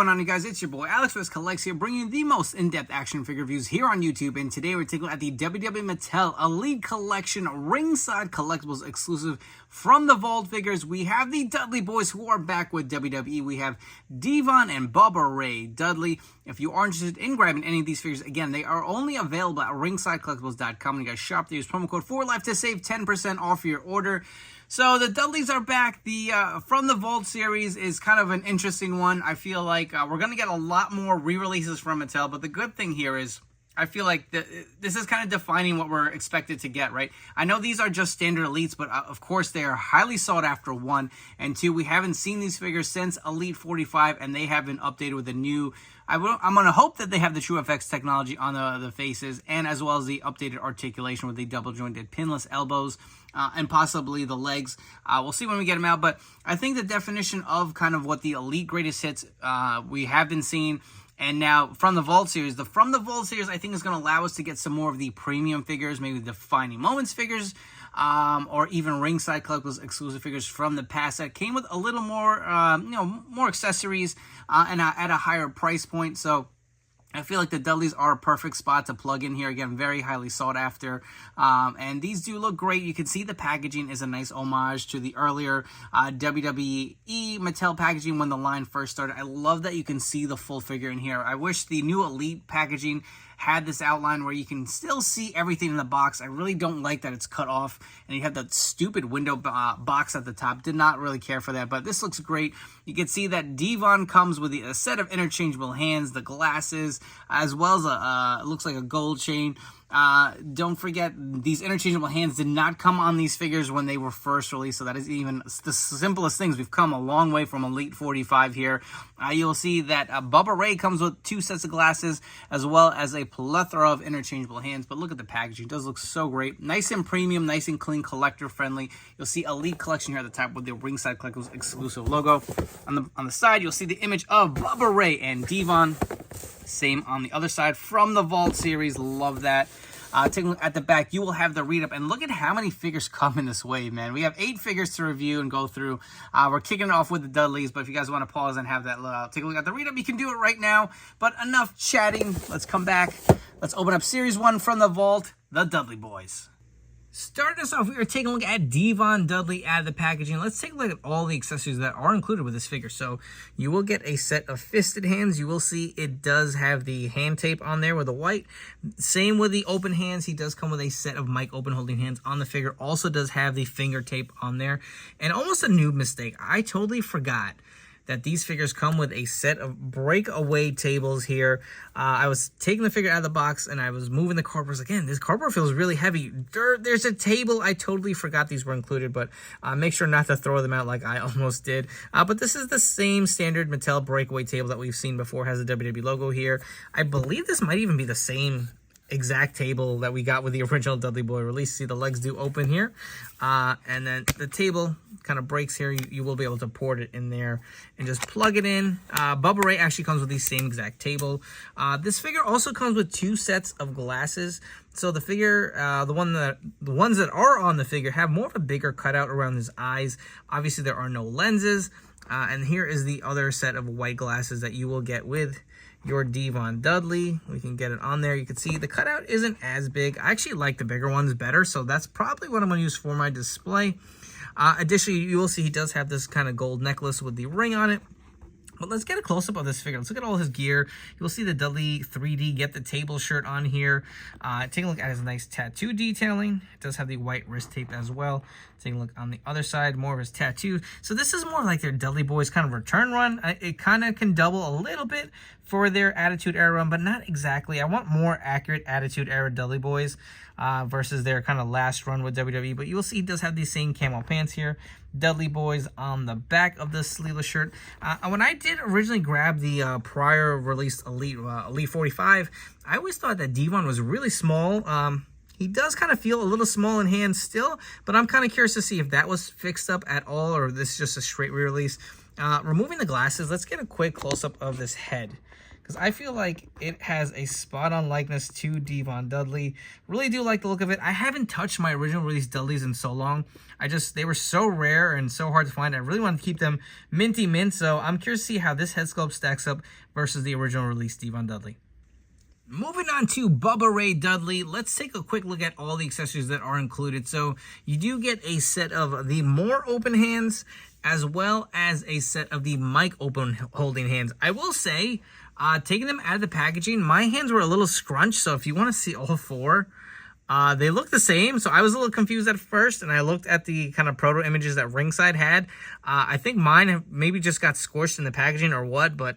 going on, you guys? It's your boy Alex with Collects here, bringing you the most in-depth action figure reviews here on YouTube. And today we're taking a look at the WWE Mattel Elite Collection Ringside Collectibles exclusive from the Vault figures. We have the Dudley Boyz, who are back with WWE. We have Devon and Bubba Ray Dudley. If you are interested in grabbing any of these figures, again, they are only available at ringsidecollectibles.com. And you guys shop there, use promo code 4LIFE to save 10% off your order. So the Dudleys are back. The From the Vault series is kind of an interesting one. I feel like we're going to get a lot more re-releases from Mattel, but the good thing here is I feel like this is kind of defining what we're expected to get, right? I know these are just standard Elites, but of course they are highly sought after, one. And two, we haven't seen these figures since Elite 45, and they have been updated with a new... I'm going to hope that they have the TrueFX technology on the faces, and as well as the updated articulation with the double-jointed pinless elbows, and possibly the legs. We'll see when we get them out, but I think the definition of kind of what the Elite Greatest Hits we have been seeing, and now from the Vault series, I think is going to allow us to get some more of the premium figures, maybe the Defining Moments figures, or even Ringside Collectibles exclusive figures from the past that came with a little more, more accessories and at a higher price point. So I feel like the Dudleys are a perfect spot to plug in here. Again, very highly sought after. And these do look great. You can see the packaging is a nice homage to the earlier WWE Mattel packaging when the line first started. I love that you can see the full figure in here. I wish the new Elite packaging had this outline where you can still see everything in the box. I really don't like that it's cut off and you have that stupid window box at the top. Did not really care for that, but this looks great. You can see that Devon comes with a set of interchangeable hands, the glasses, as well as it looks like a gold chain. Don't forget, these interchangeable hands did not come on these figures when they were first released, so that is even the simplest things. We've come a long way from Elite 45 here. You'll see that Bubba Ray comes with 2 sets of glasses, as well as a plethora of interchangeable hands, but look at the packaging. It does look so great. Nice and premium, nice and clean, collector friendly. You'll see Elite Collection here at the top with the Ringside Collectibles exclusive logo. On the side, you'll see the image of Bubba Ray and Devon. Same on the other side from the Vault series. Love that. Take a look at the back. You will have the read-up. And look at how many figures come in this wave, man. We have 8 figures to review and go through. We're kicking it off with the Dudleys, but if you guys want to pause and have that take a look at the read-up, you can do it right now. But enough chatting. Let's come back. Let's open up Series 1 from the Vault, the Dudley Boyz. Starting us off, we are taking a look at Devon Dudley out of the packaging. Let's take a look at all the accessories that are included with this figure. So you will get a set of fisted hands. You will see it does have the hand tape on there with the white. Same with the open hands. He does come with a set of mic open holding hands on the figure. Also does have the finger tape on there. And almost a noob mistake. I totally forgot that these figures come with a set of breakaway tables here. I was taking the figure out of the box and I was moving the cardboard. Again, this cardboard feels really heavy. There's a table. I totally forgot these were included, but make sure not to throw them out like I almost did. But this is the same standard Mattel breakaway table that we've seen before. It has a WWE logo here. I believe this might even be the same exact table that we got with the original Dudley Boy release. See, the legs do open here, and then the table kind of breaks here. You will be able to port it in there and just plug it in. Bubba Ray actually comes with the same exact table. This figure also comes with 2 sets of glasses. So the figure, the ones that are on the figure have more of a bigger cutout around his eyes. Obviously, there are no lenses. And here is the other set of white glasses that you will get with your Devon Dudley. We can get it on there. You can see the cutout isn't as big. I actually like the bigger ones better, so that's probably what I'm going to use for my display. Additionally, you will see he does have this kind of gold necklace with the ring on it. But let's get a close-up of this figure. Let's look at all his gear. You'll see the Dudley 3D Get the Table shirt on here. Take a look at his nice tattoo detailing. It does have the white wrist tape as well. Take a look on the other side, more of his tattoo. So this is more like their Dudley Boyz kind of return run. It kind of can double a little bit for their Attitude Era run, but not exactly. I want more accurate Attitude Era Dudley Boyz versus their kind of last run with WWE. But you will see he does have these same camo pants here. Dudley Boyz on the back of the sleeveless shirt. When I did originally grab the prior released Elite 45, I always thought that Devon was really small. He does kind of feel a little small in hand still, but I'm kind of curious to see if that was fixed up at all or this is just a straight re-release. Removing the glasses, let's get a quick close-up of this head, because I feel like it has a spot-on likeness to Devon Dudley. Really do like the look of it. I haven't touched my original release Dudleys in so long. They were so rare and so hard to find. I really wanted to keep them minty mint, so I'm curious to see how this head sculpt stacks up versus the original release Devon Dudley. Moving on to Bubba Ray Dudley, let's take a quick look at all the accessories that are included. So you do get a set of the more open hands as well as a set of the mic open holding hands. I will say, taking them out of the packaging, my hands were a little scrunched. So if you want to see all four, they look the same. So I was a little confused at first, and I looked at the kind of proto images that Ringside had. I think mine have maybe just got squished in the packaging or what, but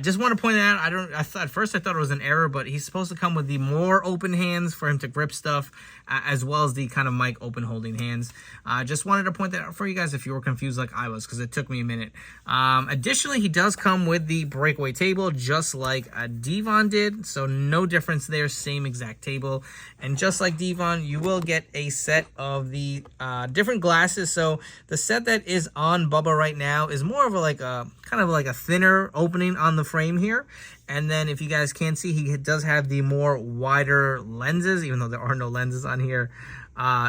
just want to point out, at first I thought it was an error, but he's supposed to come with the more open hands for him to grip stuff, as well as the kind of mic open holding hands. Just wanted to point that out for you guys if you were confused like I was, because it took me a minute. Additionally, he does come with the breakaway table, just like Devon did, so no difference there, same exact table. And just like Devon, you will get a set of the different glasses. So the set that is on Bubba right now is more of a kind of like a thinner opening on the frame here. And then if you guys can see, he does have the more wider lenses, even though there are no lenses on here.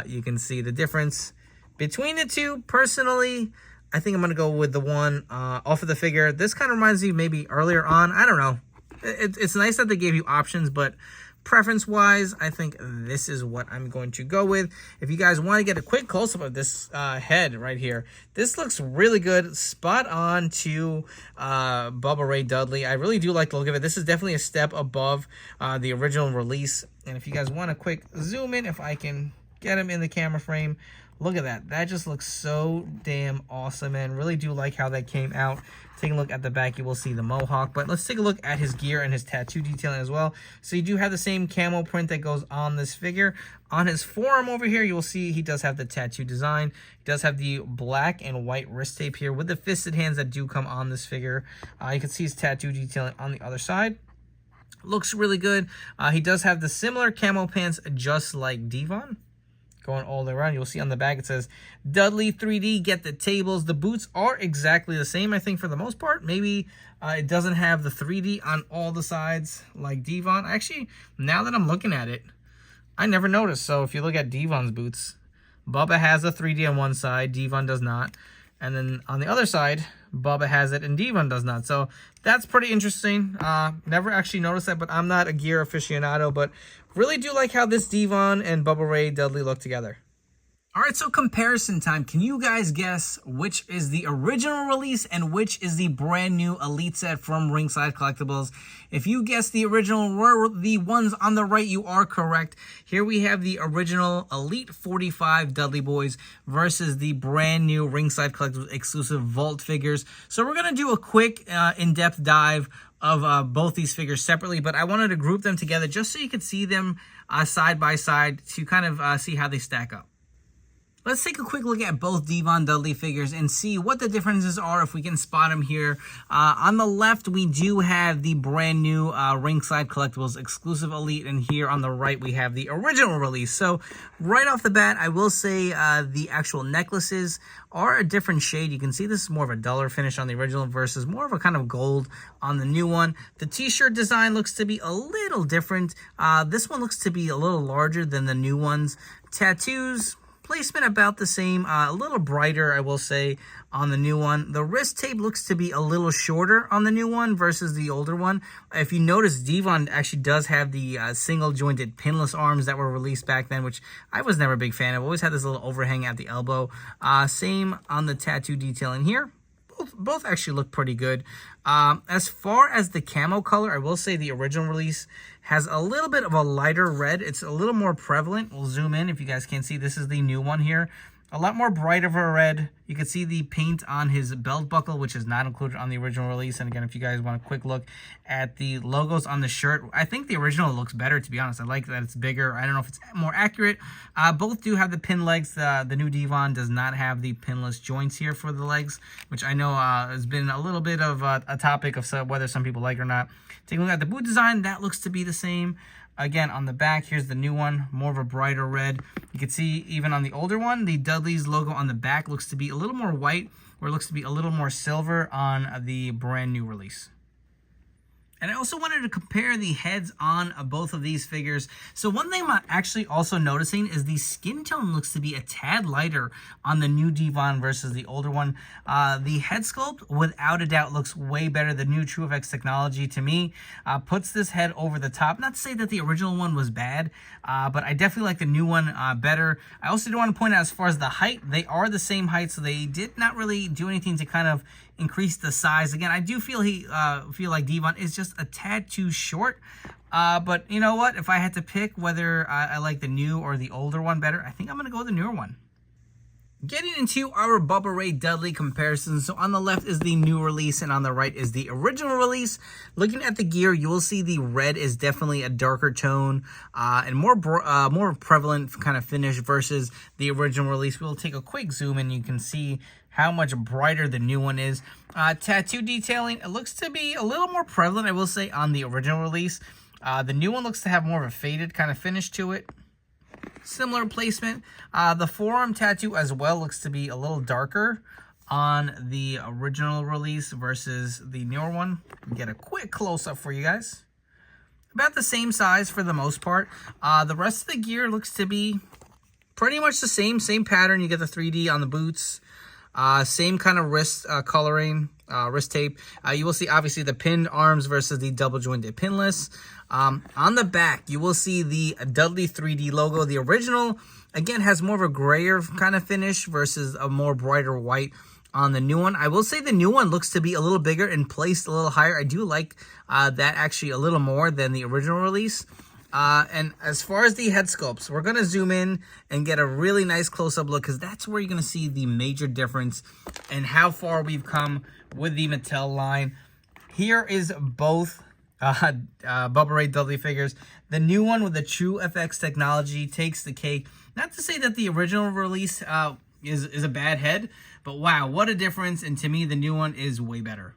You can see the difference between the two. Personally, I think I'm going to go with the one off of the figure. This kind of reminds me maybe earlier on. I don't know. It's nice that they gave you options, but preference-wise, I think this is what I'm going to go with. If you guys want to get a quick close-up of this head right here, this looks really good. Spot on to Bubba Ray Dudley. I really do like the look of it. This is definitely a step above the original release. And if you guys want a quick zoom in, if I can get him in the camera frame, look at that. That just looks so damn awesome, and really do like how that came out. Take a look at the back, you will see the mohawk. But let's take a look at his gear and his tattoo detailing as well. So you do have the same camo print that goes on this figure. On his forearm over here, you will see he does have the tattoo design. He does have the black and white wrist tape here with the fisted hands that do come on this figure. You can see his tattoo detailing on the other side. Looks really good. He does have the similar camo pants just like Devon. Going all the way around, you'll see on the back it says Dudley 3D, get the tables. The boots are exactly the same, I think, for the most part. Maybe it doesn't have the 3D on all the sides like Devon. Actually, now that I'm looking at it, I never noticed. So if you look at Devon's boots, Bubba has a 3D on one side, Devon does not. And then on the other side, Bubba has it and Devon does not. So that's pretty interesting. Never actually noticed that, but I'm not a gear aficionado, but really do like how this Devon and Bubba Ray Dudley look together. All right, so comparison time. Can you guys guess which is the original release and which is the brand new Elite set from Ringside Collectibles? If you guessed the original were the ones on the right, you are correct. Here we have the original Elite 45 Dudley Boyz versus the brand new Ringside Collectibles exclusive Vault figures. So we're going to do a quick in-depth dive of both these figures separately, but I wanted to group them together just so you could see them side by side to kind of see how they stack up. Let's take a quick look at both Devon Dudley figures and see what the differences are if we can spot them here. On the left, we do have the brand new Ringside Collectibles exclusive Elite, and here on the right, we have the original release. So right off the bat, I will say the actual necklaces are a different shade. You can see this is more of a duller finish on the original versus more of a kind of gold on the new one. The t-shirt design looks to be a little different. This one looks to be a little larger than the new ones. Tattoos, placement about the same, a little brighter, I will say, on the new one. The wrist tape looks to be a little shorter on the new one versus the older one. If you notice, Devon actually does have the single jointed pinless arms that were released back then, which I was never a big fan of. Always had this little overhang at the elbow. Same on the tattoo detailing here. Both actually look pretty good. As far as the camo color, I will say the original release has a little bit of a lighter red. It's a little more prevalent. We'll zoom in if you guys can see. This is the new one here. A lot more bright of a red. You can see the paint on his belt buckle, which is not included on the original release. And again, if you guys want a quick look at the logos on the shirt, I think the original looks better, to be honest. I like that it's bigger. I don't know if it's more accurate. Both do have the pin legs. The new Devon does not have the pinless joints here for the legs, which I know has been a little bit of a topic of whether some people like it or not. Take a look at the boot design. That looks to be the same. Again, on the back, here's the new one, more of a brighter red. You can see even on the older one, the Dudley's logo on the back looks to be a little more white, or it looks to be a little more silver on the brand new release. And I also wanted to compare the heads on both of these figures. So one thing I'm actually also noticing is the skin tone looks to be a tad lighter on the new Devon versus the older one. The head sculpt, without a doubt, looks way better. The new TrueFX technology, to me, puts this head over the top. Not to say that the original one was bad, but I definitely like the new one better. I also do want to point out, as far as the height, they are the same height, so they did not really do anything to kind of increase the size. Again, I do feel like Devon is just a tad too short. But you know what? If I had to pick whether I like the new or the older one better, I think I'm going to go with the newer one. Getting into our Bubba Ray Dudley comparison. So on the left is the new release and on the right is the original release. Looking at the gear, you will see the red is definitely a darker tone and more prevalent kind of finish versus the original release. We'll take a quick zoom and you can see how much brighter the new one is. Tattoo detailing, it looks to be a little more prevalent, I will say, on the original release. The new one looks to have more of a faded kind of finish to it. Similar placement. The forearm tattoo as well looks to be a little darker on the original release versus the newer one. Get a quick close-up for you guys. About the same size for the most part. The rest of the gear looks to be pretty much the same pattern. You get the 3D on the boots. Same kind of wrist coloring, wrist tape. You will see, obviously, the pinned arms versus the double jointed pinless. On the back, you will see the Dudley 3D logo. The original, again, has more of a grayer kind of finish versus a more brighter white on the new one. I will say the new one looks to be a little bigger and placed a little higher. I do like that actually a little more than the original release. And as far as the head sculpts, we're going to zoom in and get a really nice close-up look, because that's where you're going to see the major difference in how far we've come with the Mattel line. Here is both Bubba Ray Dudley figures. The new one with the TrueFX technology takes the cake. Not to say that the original release is a bad head, but wow, what a difference. And to me, the new one is way better.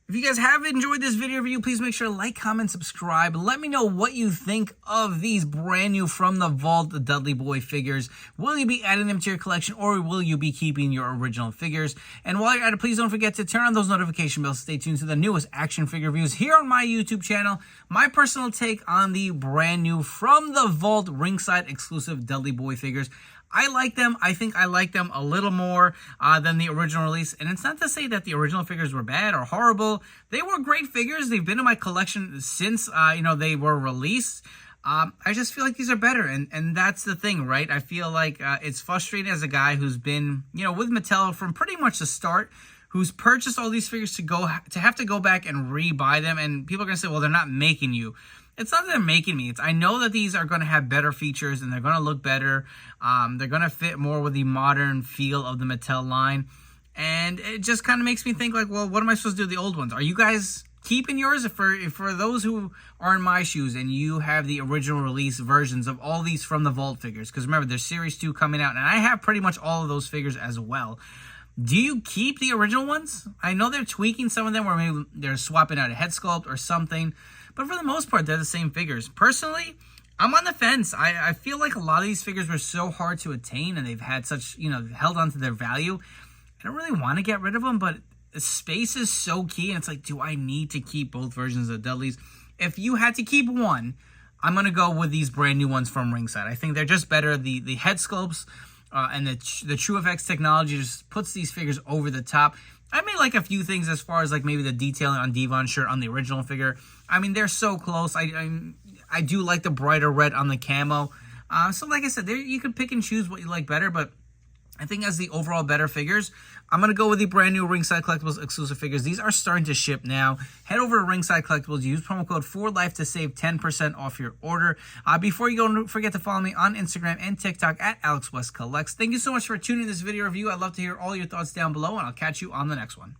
If you guys have enjoyed this video review, please make sure to like, comment, subscribe. Let me know what you think of these brand new from the vault, the Dudley Boy figures. Will you be adding them to your collection, or will you be keeping your original figures? And while you're at it, please don't forget to turn on those notification bells. Stay tuned to the newest action figure reviews here on my YouTube channel. My personal take on the brand new from the vault ringside exclusive Dudley Boy figures. I like them. I think I like them a little more than the original release. And it's not to say that the original figures were bad or horrible. They were great figures. They've been in my collection since, they were released. I just feel like these are better. And that's the thing, right? I feel like it's frustrating as a guy who's been, with Mattel from pretty much the start, who's purchased all these figures to have to go back and re-buy them. And people are going to say, well, they're not making you. It's not that they're making me. I know that these are going to have better features and they're going to look better. They're going to fit more with the modern feel of the Mattel line. And it just kind of makes me think like, well, what am I supposed to do with the old ones? Are you guys keeping yours? For those who are in my shoes and you have the original release versions of all these from the Vault figures, because remember, there's Series 2 coming out, and I have pretty much all of those figures as well. Do you keep the original ones? I know they're tweaking some of them, where maybe they're swapping out a head sculpt or something, but for the most part, they're the same figures. Personally, I'm on the fence. I feel like a lot of these figures were so hard to attain, and they've had such, held on to their value. I don't really want to get rid of them, but space is so key, and it's like, do I need to keep both versions of Dudley's? If you had to keep one, I'm going to go with these brand new ones from Ringside. I think they're just better. The head sculpts and the TrueFX technology just puts these figures over the top. I may like a few things as far as like maybe the detailing on Devon's shirt on the original figure. I mean, they're so close. I do like the brighter red on the camo. So like I said, you could pick and choose what you like better, but I think as the overall better figures, I'm going to go with the brand new Ringside Collectibles exclusive figures. These are starting to ship now. Head over to Ringside Collectibles. Use promo code FORLIFE to save 10% off your order. Before you go, don't forget to follow me on Instagram and TikTok at AlexWestCollects. Thank you so much for tuning in this video review. I'd love to hear all your thoughts down below, and I'll catch you on the next one.